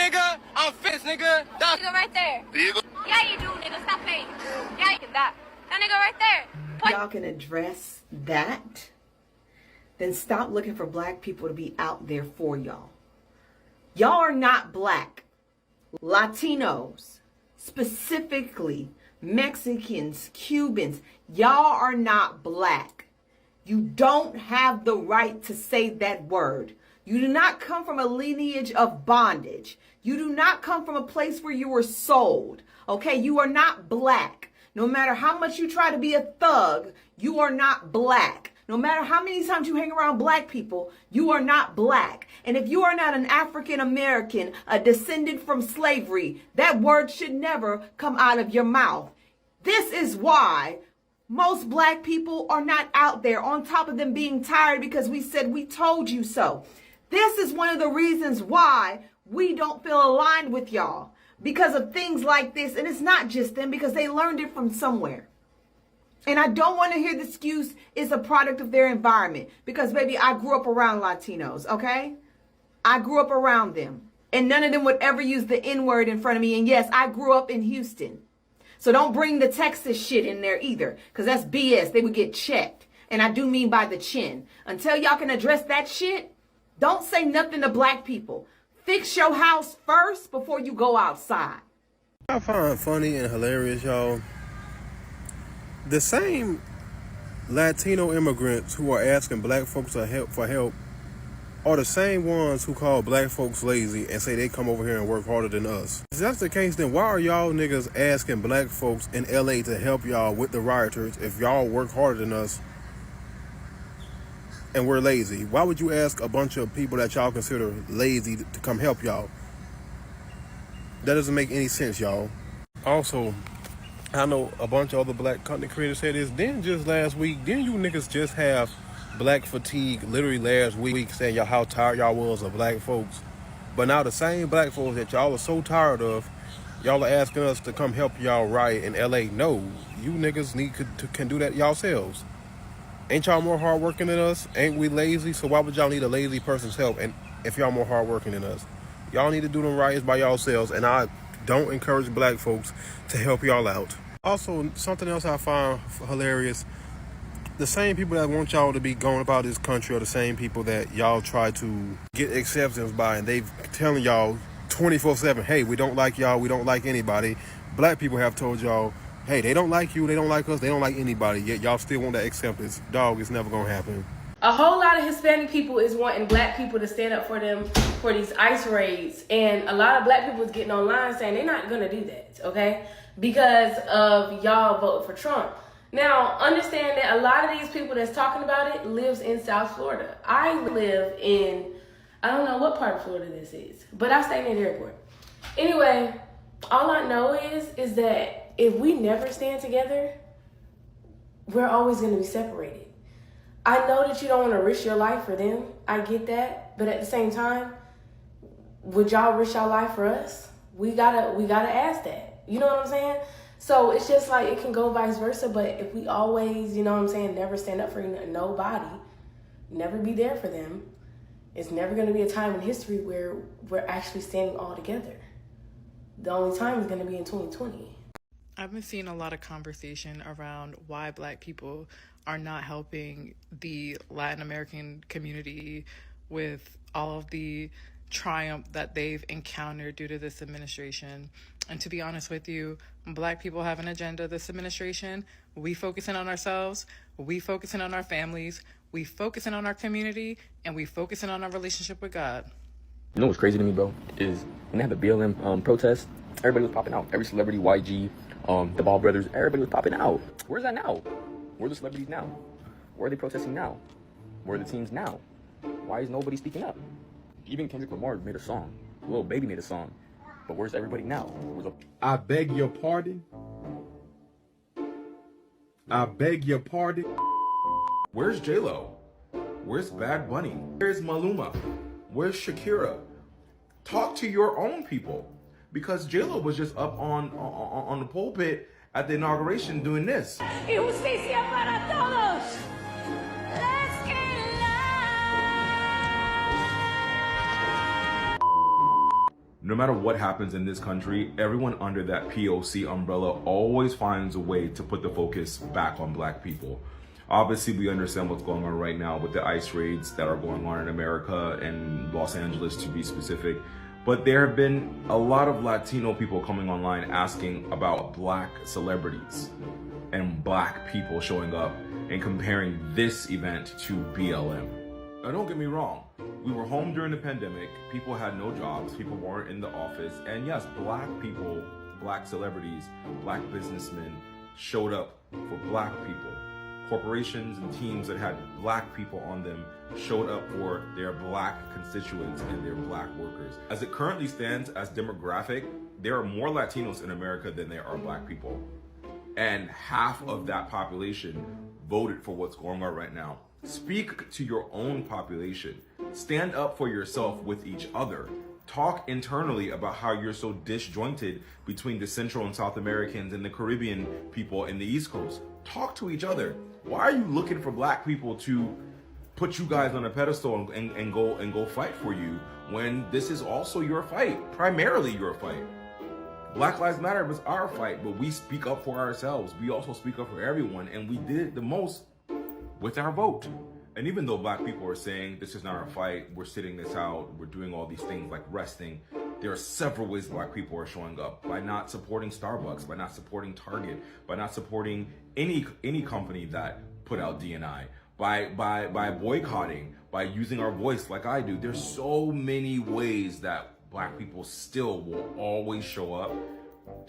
nigga. I'm fist, nigga. That nigga right there. There you go. Yeah, you do, nigga. Stop fake. Yeah, you can that. That nigga right there. Y'all can address that, then stop looking for black people to be out there for y'all. Y'all are not black. Latinos, specifically Mexicans, Cubans, y'all are not black. You don't have the right to say that word. You do not come from a lineage of bondage. You do not come from a place where you were sold. Okay, you are not black. No matter how much you try to be a thug, you are not black. No matter how many times you hang around black people, you are not black. And if you are not an African American, a descendant from slavery, that word should never come out of your mouth. This is why most black people are not out there, on top of them being tired because we said we told you so. This is one of the reasons why we don't feel aligned with y'all, because of things like this. And it's not just them, because they learned it from somewhere. And I don't want to hear the excuse it's a product of their environment, because baby, I grew up around Latinos, okay? I grew up around them, and none of them would ever use the N-word in front of me. And yes, I grew up in Houston. So don't bring the Texas shit in there either, because that's BS. They would get checked. And I do mean by the chin. Until y'all can address that shit, don't say nothing to black people. Fix your house first before you go outside. I find funny and hilarious, y'all. The same Latino immigrants who are asking black folks for help are the same ones who call black folks lazy and say they come over here and work harder than us. If that's the case, then why are y'all niggas asking black folks in LA to help y'all with the rioters if y'all work harder than us and we're lazy? Why would you ask a bunch of people that y'all consider lazy to come help y'all? That doesn't make any sense, y'all. Also, I know a bunch of other black content creators said this. Then just last week, didn't you niggas just have black fatigue literally last week saying y'all how tired y'all was of black folks? But now the same black folks that y'all are so tired of, y'all are asking us to come help y'all riot in LA. No, you niggas can do that yourselves. Ain't y'all more hardworking than us? Ain't we lazy? So why would y'all need a lazy person's help? And if y'all more hardworking than us, y'all need to do them riots by yourselves. And I don't encourage black folks to help y'all out. Also, something else I find hilarious: the same people that want y'all to be going about this country are the same people that y'all try to get acceptance by, and they telling y'all 24/7, hey, we don't like y'all, we don't like anybody. Black people have told y'all, hey, they don't like you, they don't like us, they don't like anybody, yet y'all still want that acceptance. Dog, it's never gonna happen. A whole lot of Hispanic people is wanting black people to stand up for them for these ICE raids. And a lot of black people is getting online saying they're not gonna do that, okay? Because of y'all voting for Trump. Now, understand that a lot of these people that's talking about it lives in South Florida. I live in, I don't know what part of Florida this is, but I stay near the airport. Anyway, all I know is that if we never stand together, we're always going to be separated. I know that you don't want to risk your life for them. I get that. But at the same time, would y'all risk your life for us? We gotta ask that. You know what I'm saying? So it's just like it can go vice versa. But if we always, you know what I'm saying, never stand up for nobody, never be there for them, it's never going to be a time in history where we're actually standing all together. The only time is going to be in 2020. I've been seeing a lot of conversation around why black people are not helping the Latin American community with all of the triumph that they've encountered due to this administration. And to be honest with you, black people have an agenda this administration. We focusing on ourselves, we focusing on our families, we focusing on our community, and we focusing on our relationship with God. You know what's crazy to me, bro, is when they had the BLM protest, everybody was popping out. Every celebrity, YG, the Ball brothers, everybody was popping out. Where's that now? Where are the celebrities now? Where are they protesting now? Where are the teams now? Why is nobody speaking up? Even Kendrick Lamar made a song. Lil Baby made a song. But where's everybody now? I beg your pardon. I beg your pardon. Where's J-Lo? Where's Bad Bunny? Where's Maluma? Where's Shakira? Talk to your own people. Because J-Lo was just up on the pulpit at the inauguration doing this. Justicia para todos. Let's get No matter what happens in this country, everyone under that POC umbrella always finds a way to put the focus back on Black people. Obviously, we understand what's going on right now with the ICE raids that are going on in America and Los Angeles, to be specific. But there have been a lot of Latino people coming online asking about Black celebrities and Black people showing up and comparing this event to BLM. Now, don't get me wrong. We were home during the pandemic. People had no jobs. People weren't in the office. And yes, Black people, Black celebrities, Black businessmen showed up for Black people. Corporations and teams that had Black people on them showed up for their Black constituents and their Black workers. As it currently stands as demographic, there are more Latinos in America than there are Black people. And half of that population voted for what's going on right now. Speak to your own population. Stand up for yourself with each other. Talk internally about how you're so disjointed between the Central and South Americans and the Caribbean people in the East Coast. Talk to each other. Why are you looking for Black people to put you guys on a pedestal and go fight for you when this is also your fight, primarily your fight? Black Lives Matter was our fight, but we speak up for ourselves. We also speak up for everyone, and we did it the most with our vote. And even though Black people are saying this is not our fight, we're sitting this out, we're doing all these things like resting, there are several ways Black people are showing up by not supporting Starbucks, by not supporting Target, by not supporting any company that put out D&I, by boycotting, by using our voice like I do. There's so many ways that Black people still will always show up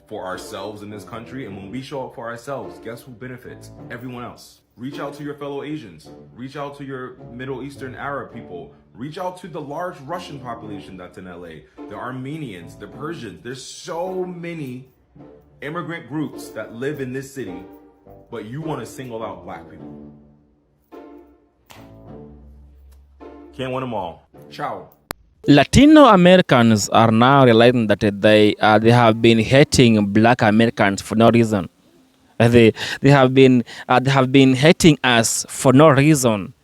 for ourselves in this country. And when we show up for ourselves, guess who benefits? Everyone else. Reach out to your fellow Asians. Reach out to your Middle Eastern Arab people. Reach out to the large Russian population that's in LA. The Armenians, the Persians. There's so many immigrant groups that live in this city, but you want to single out Black people. Can't win them all. Ciao. Latino Americans are now realizing that they have been hating Black Americans for no reason. They have been hating us for no reason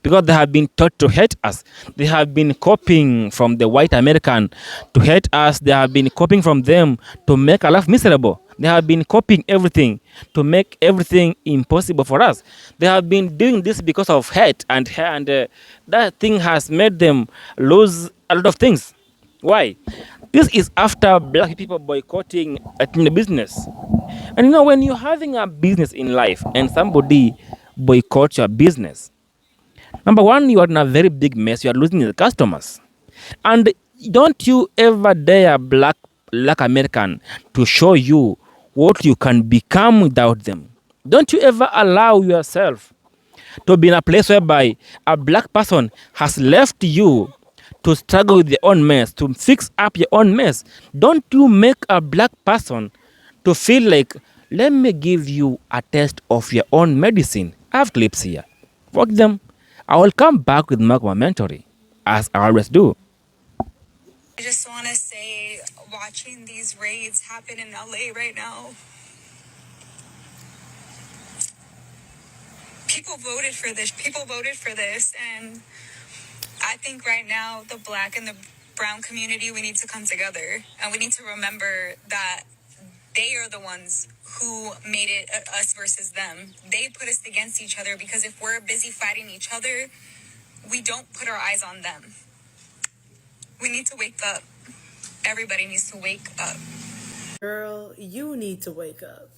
because they have been taught to hate us. They have been copying from the white American to hate us. They have been copying from them to make our life miserable. They have been copying everything to make everything impossible for us. They have been doing this because of hate, and that thing has made them lose a lot of things. Why? This is after Black people boycotting the business. And you know, when you're having a business in life and somebody boycotts your business, number one, you are in a very big mess. You are losing the customers. And don't you ever dare Black American to show you what you can become without them. Don't you ever allow yourself to be in a place whereby a Black person has left you to struggle with your own mess, to fix up your own mess. Don't you make a Black person to feel like, let me give you a taste of your own medicine. I have clips here. Fuck them. I will come back with more commentary, as I always do. I just want to say, watching these raids happen in LA right now, people voted for this. People voted for this, and I think right now the Black and the brown community, we need to come together, and we need to remember that they are the ones who made it us versus them. They put us against each other because if we're busy fighting each other, we don't put our eyes on them. We need to wake up. Everybody needs to wake up. Girl, you need to wake up.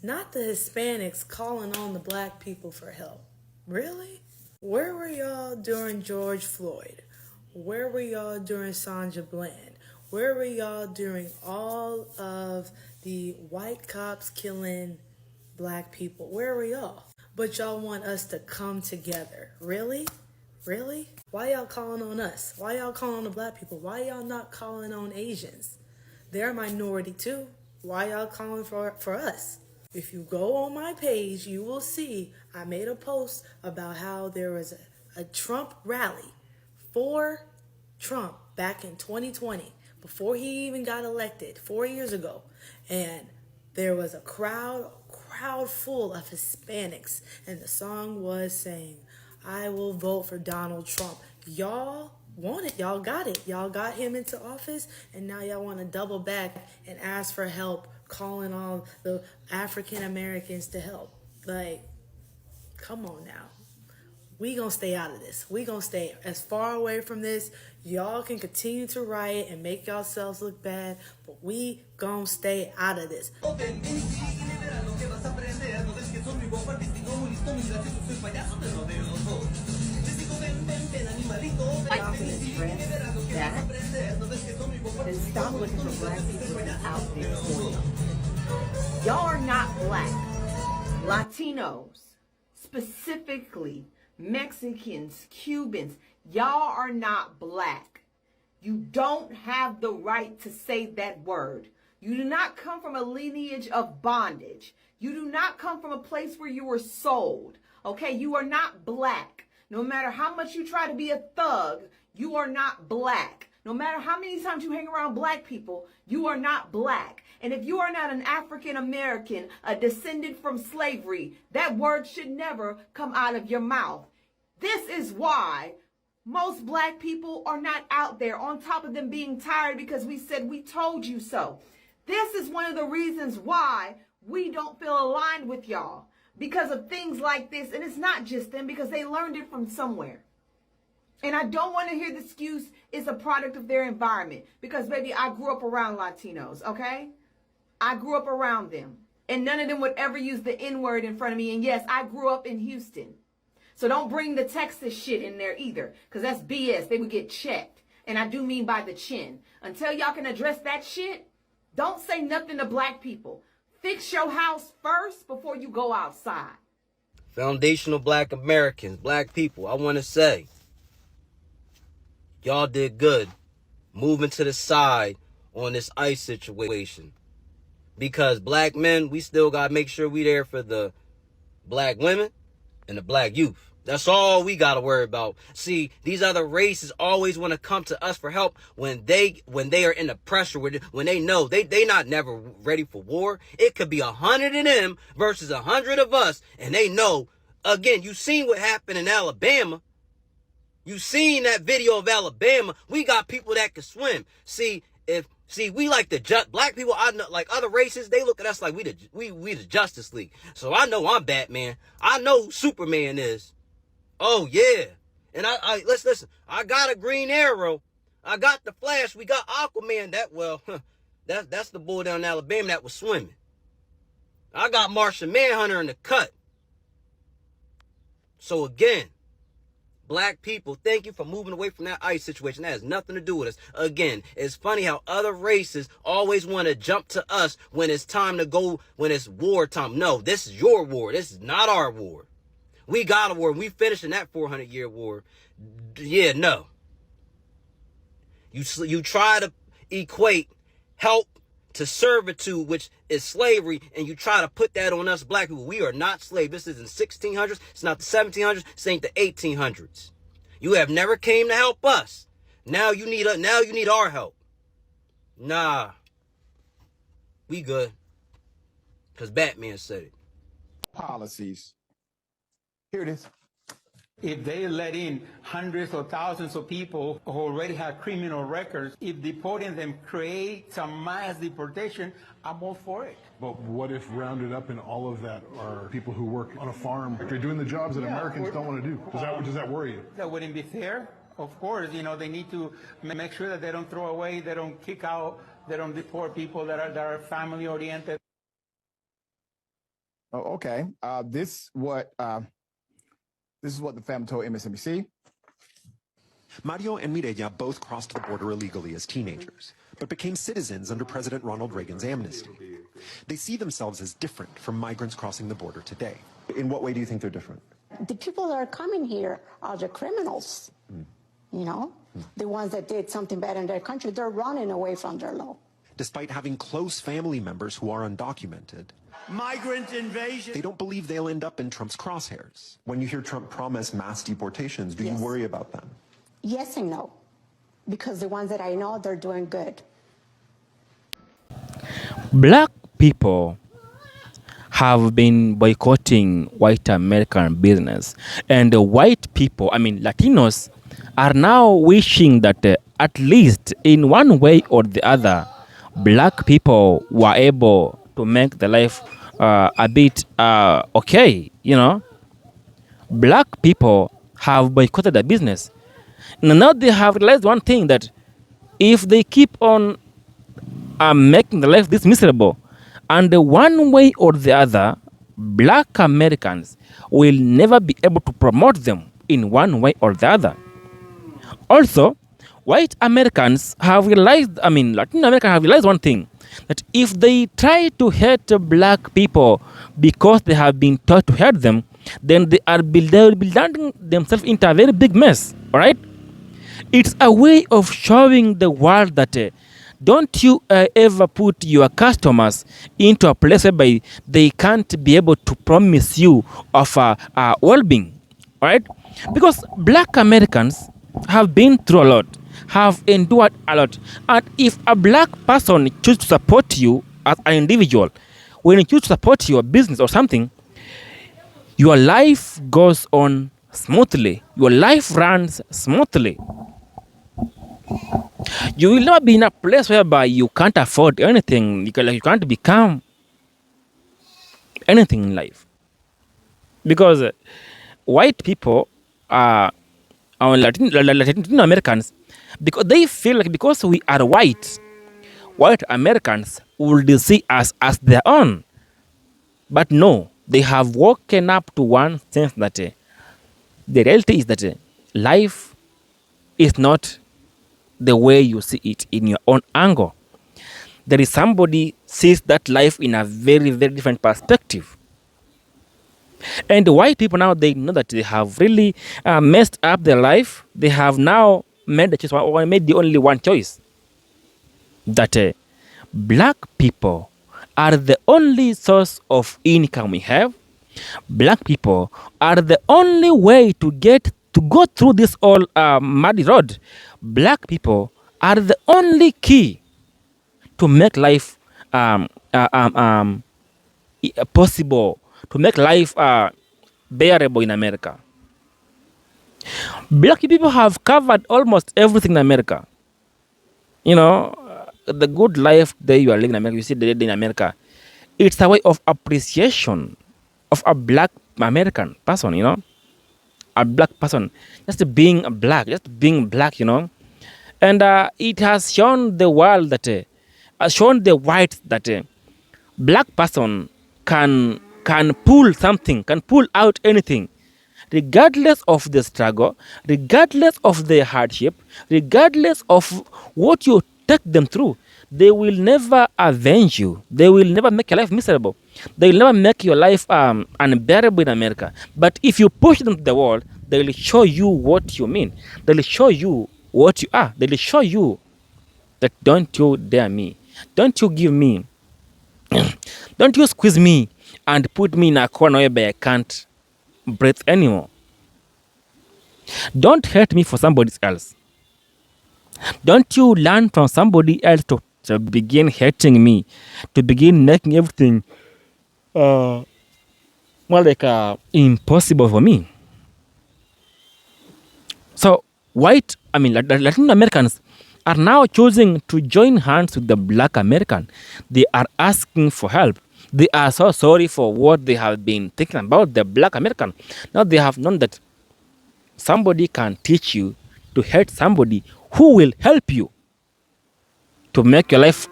Not the Hispanics calling on the Black people for help. Really? Where were y'all during George Floyd? Where were y'all during Sandra Bland? Where were y'all during all of the white cops killing Black people? Where were y'all? But y'all want us to come together. Really? Really? Why y'all calling on us? Why y'all calling on the Black people? Why y'all not calling on Asians? They're a minority too. Why y'all calling for us? If you go on my page, you will see I made a post about how there was a Trump rally for Trump back in 2020, before he even got elected 4 years ago. And there was a crowd full of Hispanics. And the song was saying, I will vote for Donald Trump. Y'all want it. Y'all got it. Y'all got him into office, and now y'all want to double back and ask for help, calling on the African Americans to help. Like, come on now. We gonna stay out of this. We gonna stay as far away from this. Y'all can continue to riot and make yourselves look bad, but we gonna stay out of this. I'd like to address that and stop looking for black people to be out there for y'all. Y'all are not black. Latinos, specifically Mexicans, Cubans, y'all are not black. You don't have the right to say that word. You do not come from a lineage of bondage. You do not come from a place where you were sold. Okay, you are not black. No matter how much you try to be a thug, you are not black. No matter how many times you hang around black people, you are not black. And if you are not an African American, a descendant from slavery, that word should never come out of your mouth. This is why most black people are not out there, on top of them being tired because we said we told you so. This is one of the reasons why we don't feel aligned with y'all, because of things like this. And it's not just them, because they learned it from somewhere. And I don't want to hear the excuse it's a product of their environment, because baby, I grew up around Latinos, okay? I grew up around them, and none of them would ever use the N-word in front of me. And yes, I grew up in Houston. So don't bring the Texas shit in there either, because that's BS. They would get checked. And I do mean by the chin. Until y'all can address that shit, don't say nothing to black people. Fix your house first before you go outside. Foundational black Americans, black people, I want to say, y'all did good moving to the side on this ICE situation. Because black men, we still got to make sure we there for the black women and the black youth. That's all we got to worry about. See, these other races always want to come to us for help when they are in the pressure, when they know they not never ready for war. It could be 100 of them versus 100 of us, and they know. Again, you seen what happened in Alabama. You seen that video of Alabama. We got people that can swim. See, we like the black people. I know, like other races, they look at us like we the Justice League. So I know I'm Batman. I know who Superman is. Oh yeah, and I listen. I got a Green Arrow. I got the Flash. We got Aquaman. That's the boy down in Alabama that was swimming. I got Martian Manhunter in the cut. So again, black people, thank you for moving away from that ICE situation. That has nothing to do with us. Again, it's funny how other races always want to jump to us when it's time to go, when it's war time. No, this is your war. This is not our war. We got a war. We finishing that 400-year war. Yeah, no. You try to equate help to servitude, which is slavery, and you try to put that on us black people. We are not slaves. This isn't 1600s. It's not the 1700s. This ain't the 1800s. You have never came to help us. Now you need our help. Nah. We good. Because Batman said it. Policies. Here it is. If they let in hundreds or thousands of people who already have criminal records, if deporting them creates a mass deportation, I'm all for it. But what if rounded up in all of that are people who work on a farm? They're doing the jobs that Americans don't want to do. Does that worry you? That wouldn't be fair. Of course, they need to make sure that they don't throw away, they don't kick out, they don't deport people that are family oriented. Oh, okay. This is what the family told MSNBC. Mario and Mireya both crossed the border illegally as teenagers, but became citizens under President Ronald Reagan's amnesty. They see themselves as different from migrants crossing the border today. In what way do you think they're different? The people that are coming here are the criminals, The ones that did something bad in their country, they're running away from their law. Despite having close family members who are undocumented, migrant invasion. They don't believe they'll end up in Trump's crosshairs. When you hear Trump promise mass deportations, do you worry about them? Yes and no, because the ones that I know, they're doing good. Black people have been boycotting white American business, and the white people, Latinos, are now wishing that at least in one way or the other, black people were able to make the life a bit okay, you know. Black people have boycotted the business. Now they have realized one thing, that if they keep on making the life this miserable, and one way or the other, black Americans will never be able to promote them in one way or the other. Also, white Americans have realized, Latin Americans have realized one thing, that if they try to hate black people because they have been taught to hate them, then they will be landing themselves into a very big mess, all right? It's a way of showing the world that don't you ever put your customers into a place whereby they can't be able to promise you of well-being, all right? Because black Americans have been through a lot, have endured a lot, and if a black person chooses to support you as an individual, when you choose to support your business or something, your life goes on smoothly. Your life runs smoothly. You will never be in a place whereby you can't afford anything. You can't become anything in life. Because white people are Latin Americans, because they feel like because we are white Americans will see us as their own. But no, they have woken up to one sense that the reality is that life is not the way you see it in your own angle. There is somebody sees that life in a very, very different perspective. And the white people now, they know that they have really messed up their life. They have now made the choice, or made the only one choice, that black people are the only source of income we have. Black people are the only way to go through this all muddy road. Black people are the only key to make life possible, to make life bearable in America. Black people have covered almost everything in America. You know, the good life that you are living in America, you see the day in America, it's a way of appreciation of a black American person, you know, a black person, just being black, you know. And it has shown the world that, shown the whites that black person can pull something, can pull out anything, regardless of the struggle, regardless of the hardship, regardless of what you take them through. They will never avenge you. They will never make your life miserable. They will never make your life unbearable in America. But if you push them to the wall, they will show you what you mean. They will show you what you are. They will show you that don't you dare me. Don't you give me. Don't you squeeze me and put me in a corner where I can't breathe anymore. Don't hate me for somebody else. Don't you learn from somebody else to begin hating me, to begin making everything more like impossible for me. So Latin Americans are now choosing to join hands with the black American. They are asking for help. They are so sorry for what they have been thinking about the black American. Now they have known that somebody can teach you to hate somebody who will help you to make your life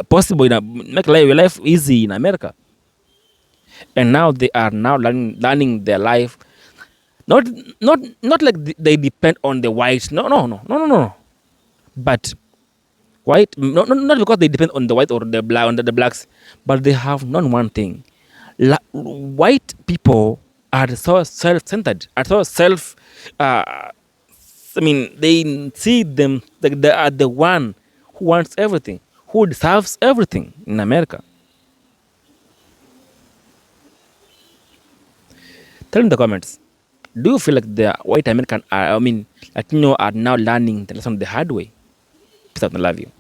possible, make your life easy in America. And now they are now learning their life. Not like they depend on the whites. No. But white, not because they depend on the white or the black, on the blacks, but they have known one thing. White people are so self-centered, are so they see them like they are the one who wants everything, who deserves everything in America. Tell in the comments, do you feel like the white American Latino are now learning the lesson the hard way? Peace out and love you.